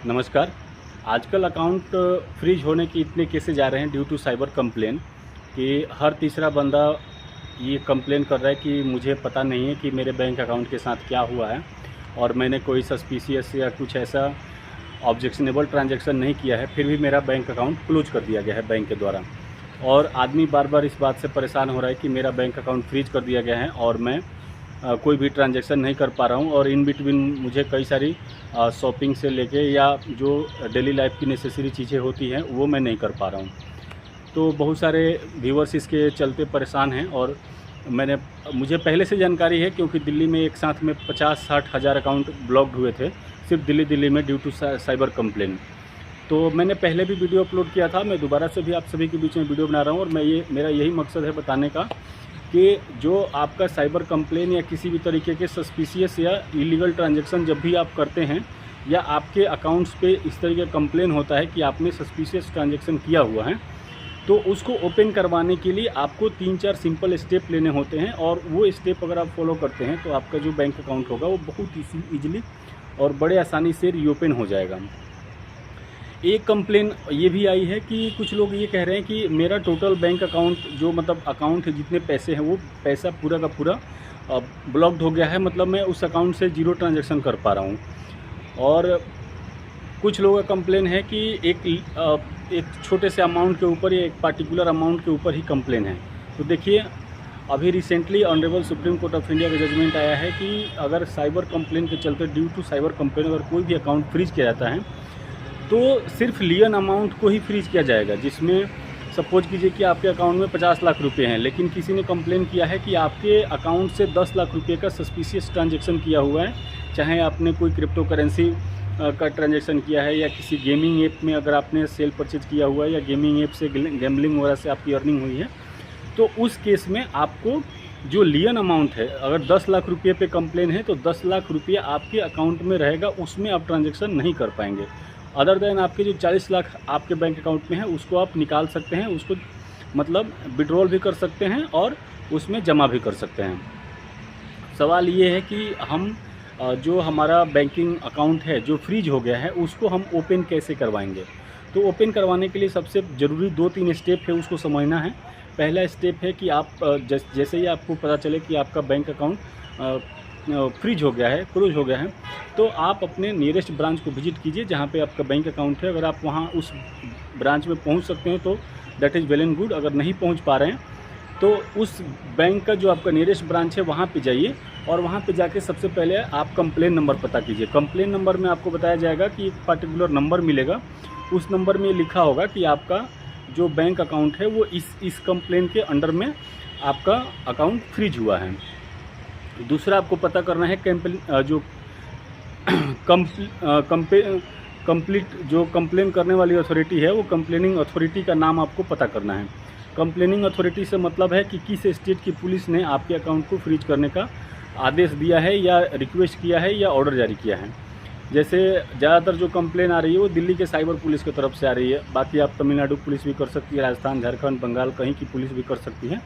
नमस्कार। आजकल account freeze होने के इतने केसेस आ रहे हैं ड्यू टू साइबर कंप्लेन कि हर तीसरा बंदा ये कंप्लेन कर रहा है कि मुझे पता नहीं है कि मेरे बैंक अकाउंट के साथ क्या हुआ है और मैंने कोई सस्पिशियस या कुछ ऐसा ऑब्जेक्शनेबल ट्रांजैक्शन नहीं किया है, फिर भी मेरा बैंक अकाउंट क्लोज कर दिया गया है बैंक के द्वारा। और आदमी बार बार इस बात से परेशान हो रहा है कि मेरा बैंक अकाउंट फ्रीज कर दिया गया है और मैं कोई भी ट्रांजैक्शन नहीं कर पा रहा हूँ और इन बिटवीन मुझे कई सारी शॉपिंग से लेके या जो डेली लाइफ की नेसेसरी चीज़ें होती हैं वो मैं नहीं कर पा रहा हूँ। तो बहुत सारे व्यूअर्स इसके चलते परेशान हैं और मुझे पहले से जानकारी है क्योंकि दिल्ली में एक साथ में 50-60 हज़ार अकाउंट ब्लॉक्ड हुए थे सिर्फ दिल्ली में ड्यू टू साइबर कंप्लेन। तो मैंने पहले भी वीडियो अपलोड किया था, मैं दोबारा से भी आप सभी के बीच में वीडियो बना रहा हूँ और मेरा यही मकसद है बताने का कि जो आपका साइबर कंप्लेन या किसी भी तरीके के सस्पिशियस या इलीगल ट्रांजैक्शन जब भी आप करते हैं या आपके अकाउंट्स पे इस तरीके का कंप्लेन होता है कि आपने सस्पिशियस ट्रांजैक्शन किया हुआ है, तो उसको ओपन करवाने के लिए आपको 3-4 सिंपल स्टेप लेने होते हैं और वो स्टेप अगर आप फॉलो करते हैं तो आपका जो बैंक अकाउंट होगा वो बहुत ईजिली और बड़े आसानी से रीओपन हो जाएगा। एक कंप्लेन ये भी आई है कि कुछ लोग ये कह रहे हैं कि मेरा टोटल बैंक अकाउंट जो मतलब अकाउंट है जितने पैसे हैं वो पैसा पूरा का पूरा ब्लॉक्ड हो गया है, मतलब मैं उस अकाउंट से जीरो ट्रांजैक्शन कर पा रहा हूँ। और कुछ लोगों का कंप्लेन है कि एक छोटे से अमाउंट के ऊपर या एक पार्टिकुलर अमाउंट के ऊपर ही कंप्लेन है। तो देखिए, अभी recently honourable supreme court of India का जजमेंट आया है कि अगर साइबर कंप्लेन के चलते ड्यू टू साइबर कंप्लेन अगर कोई भी अकाउंट फ्रीज किया जाता है तो सिर्फ लियन अमाउंट को ही फ्रीज किया जाएगा, जिसमें सपोज कीजिए कि आपके अकाउंट में 50 लाख रुपए हैं, लेकिन किसी ने कंप्लेन किया है कि आपके अकाउंट से 10 लाख रुपए का सस्पिशियस ट्रांजैक्शन किया हुआ है, चाहे आपने कोई क्रिप्टो करेंसी का ट्रांजैक्शन किया है या किसी गेमिंग ऐप में अगर आपने सेल परचेज किया हुआ है या गेमिंग ऐप से गैम्बलिंग वगैरह से आपकी अर्निंग हुई है, तो उस केस में आपको जो लियन अमाउंट है, अगर 10 लाख रुपये पे कंप्लेन है तो 10 लाख रुपये आपके अकाउंट में रहेगा, उसमें आप ट्रांजैक्शन नहीं कर पाएंगे। अदर देन आपके जो 40 लाख आपके बैंक अकाउंट में है उसको आप निकाल सकते हैं, उसको मतलब विड्रॉल भी कर सकते हैं और उसमें जमा भी कर सकते हैं। सवाल ये है कि हम जो हमारा बैंकिंग अकाउंट है जो फ्रीज हो गया है उसको हम ओपन कैसे करवाएंगे। तो ओपन करवाने के लिए सबसे ज़रूरी 2-3 स्टेप है, उसको समझना है। पहला स्टेप है कि आप जैसे ही आपको पता चले कि आपका बैंक अकाउंट फ्रीज हो गया है, क्लोज हो गया है, तो आप अपने नियरेस्ट ब्रांच को विजिट कीजिए जहाँ पे आपका बैंक अकाउंट है। अगर आप वहाँ उस ब्रांच में पहुँच सकते हैं तो that is well and good. अगर नहीं पहुँच पा रहे हैं तो उस बैंक का जो आपका नियरेस्ट ब्रांच है वहाँ पे जाइए और वहाँ पे जाके सबसे पहले आप कंप्लेन नंबर पता कीजिए। कंप्लेन नंबर में आपको बताया जाएगा कि एक पर्टिकुलर नंबर मिलेगा, उस नंबर में लिखा होगा कि आपका जो बैंक अकाउंट है वो इस कंप्लेन के अंडर में आपका अकाउंट फ्रीज हुआ है। दूसरा आपको पता करना है कंप्लीट जो कंप्लेन करने वाली अथॉरिटी है वो कंप्लेनिंग अथॉरिटी का नाम आपको पता करना है। कंप्लेनिंग अथॉरिटी से मतलब है कि किस स्टेट की पुलिस ने आपके अकाउंट को फ्रीज करने का आदेश दिया है या रिक्वेस्ट किया है या ऑर्डर जारी किया है। जैसे ज़्यादातर जो कंप्लेन आ रही है वो दिल्ली के साइबर पुलिस की तरफ से आ रही है, बाकी आप तमिलनाडु पुलिस भी कर सकती है, राजस्थान, झारखंड, बंगाल कहीं की पुलिस भी कर सकती है,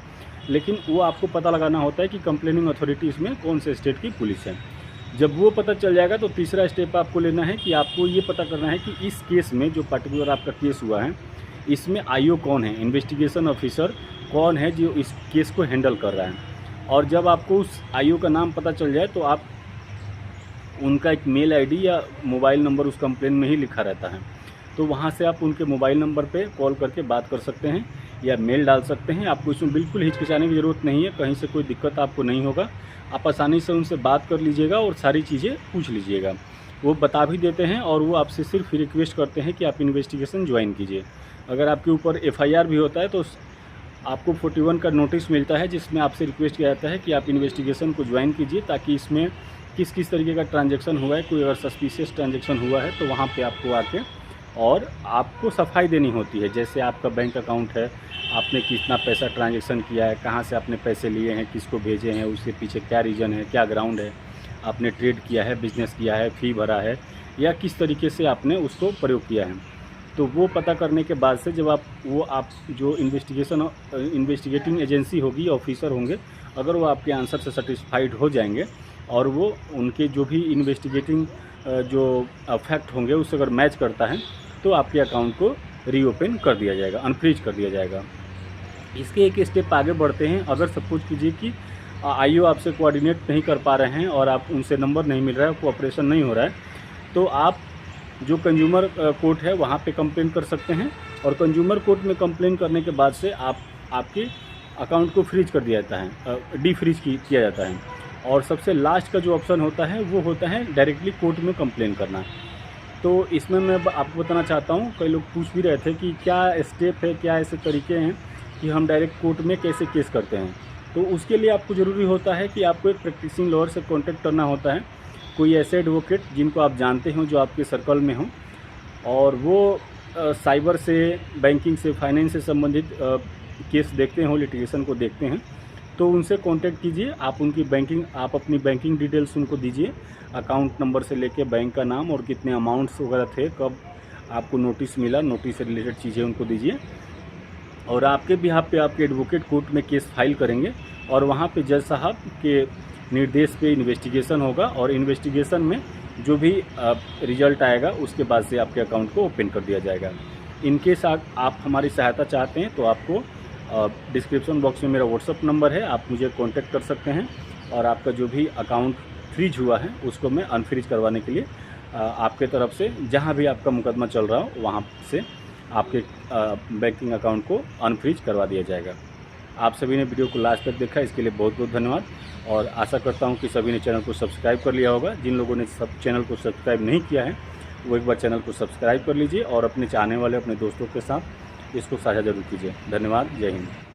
लेकिन वो आपको पता लगाना होता है कि कंप्लेनिंग अथॉरिटीज़ में कौन से स्टेट की पुलिस है। जब वो पता चल जाएगा तो तीसरा स्टेप आपको लेना है कि आपको ये पता करना है कि इस केस में जो पर्टिकुलर आपका केस हुआ है इसमें आईओ कौन है, इन्वेस्टिगेशन ऑफिसर कौन है जो इस केस को हैंडल कर रहा है। और जब आपको उस आईओ का नाम पता चल जाए तो आप उनका एक मेल आईडी या मोबाइल नंबर उस कंप्लेन में ही लिखा रहता है, तो वहाँ से आप उनके मोबाइल नंबर पे कॉल करके बात कर सकते हैं या मेल डाल सकते हैं। आपको इसमें बिल्कुल हिचकिचाने की ज़रूरत नहीं है, कहीं से कोई दिक्कत आपको नहीं होगा। आप आसानी से उनसे बात कर लीजिएगा और सारी चीज़ें पूछ लीजिएगा, वो बता भी देते हैं और वो आपसे सिर्फ रिक्वेस्ट करते हैं कि आप इन्वेस्टिगेशन ज्वाइन कीजिए। अगर आपके ऊपर एफआईआर भी होता है तो आपको 41 का नोटिस मिलता है जिसमें आपसे रिक्वेस्ट किया जाता है कि आप इन्वेस्टिगेशन को ज्वाइन कीजिए ताकि इसमें किस तरीके का ट्रांजैक्शन हुआ है, कोई अगर सस्पिशियस ट्रांजैक्शन हुआ है तो वहाँ पे आपको आके और आपको सफाई देनी होती है। जैसे आपका बैंक अकाउंट है, आपने कितना पैसा ट्रांजैक्शन किया है, कहाँ से आपने पैसे लिए हैं, किसको भेजे हैं, उसके पीछे क्या रीज़न है, क्या ग्राउंड है, आपने ट्रेड किया है, बिजनेस किया है, फ़ी भरा है या किस तरीके से आपने उसको प्रयोग किया है। तो वो पता करने के बाद से जब आप जो इन्वेस्टिगेटिंग एजेंसी होगी, ऑफिसर होंगे, अगर वो आपके आंसर से सेटिस्फाइड हो जाएंगे और वो उनके जो भी इन्वेस्टिगेटिंग जो फैक्ट होंगे उससे अगर मैच करता है तो आपके अकाउंट को रीओपन कर दिया जाएगा, अनफ्रीज कर दिया जाएगा। इसके एक स्टेप आगे बढ़ते हैं। अगर सपोज कीजिए कि आईओ आपसे कोऑर्डिनेट नहीं कर पा रहे हैं और आप उनसे नंबर नहीं मिल रहा है, कोऑपरेशन नहीं हो रहा है, तो आप जो कंज्यूमर कोर्ट है वहाँ पे कंप्लेन कर सकते हैं। और कंज्यूमर कोर्ट में कंप्लेन करने के बाद से आपके अकाउंट को फ्रीज कर दिया जाता है, डीफ्रीज किया जाता है। और सबसे लास्ट का जो ऑप्शन होता है वो होता है डायरेक्टली कोर्ट में कंप्लेन करना। तो इसमें मैं आपको बताना चाहता हूँ, कई लोग पूछ भी रहे थे कि क्या स्टेप है, क्या ऐसे तरीके हैं कि हम डायरेक्ट कोर्ट में कैसे केस करते हैं। तो उसके लिए आपको ज़रूरी होता है कि आपको एक प्रैक्टिसिंग लॉयर से कॉन्टेक्ट करना होता है, कोई ऐसे एडवोकेट जिनको आप जानते हो, जो आपके सर्कल में हों, और वो साइबर से, बैंकिंग से, फाइनेंस से संबंधित केस देखते हो, लिटिगेशन को देखते हैं। तो उनसे कांटेक्ट कीजिए। आप अपनी बैंकिंग डिटेल्स उनको दीजिए, अकाउंट नंबर से लेके बैंक का नाम और कितने अमाउंट्स वगैरह थे, कब आपको नोटिस मिला, नोटिस से रिलेटेड चीज़ें उनको दीजिए। और आपके बिहाफ पे आपके एडवोकेट कोर्ट में केस फाइल करेंगे और वहाँ पे जज साहब के निर्देश पे इन्वेस्टिगेशन होगा और इन्वेस्टिगेशन में जो भी रिजल्ट आएगा उसके बाद से आपके अकाउंट को ओपन कर दिया जाएगा। इनकेस आप हमारी सहायता चाहते हैं तो आपको डिस्क्रिप्शन बॉक्स में मेरा व्हाट्सअप नंबर है, आप मुझे कांटेक्ट कर सकते हैं और आपका जो भी अकाउंट फ्रीज हुआ है उसको मैं अनफ्रीज करवाने के लिए आपके तरफ से जहां भी आपका मुकदमा चल रहा हो वहां से आपके बैंकिंग अकाउंट को अनफ्रीज करवा दिया जाएगा। आप सभी ने वीडियो को लास्ट तक देखा, इसके लिए बहुत बहुत धन्यवाद। और आशा करता हूं कि सभी ने चैनल को सब्सक्राइब कर लिया होगा। जिन लोगों ने चैनल को सब्सक्राइब नहीं किया है वो एक बार चैनल को सब्सक्राइब कर लीजिए और अपने चाहने वाले अपने दोस्तों के साथ इसको साझा जरूर कीजिए। धन्यवाद। जय हिंद।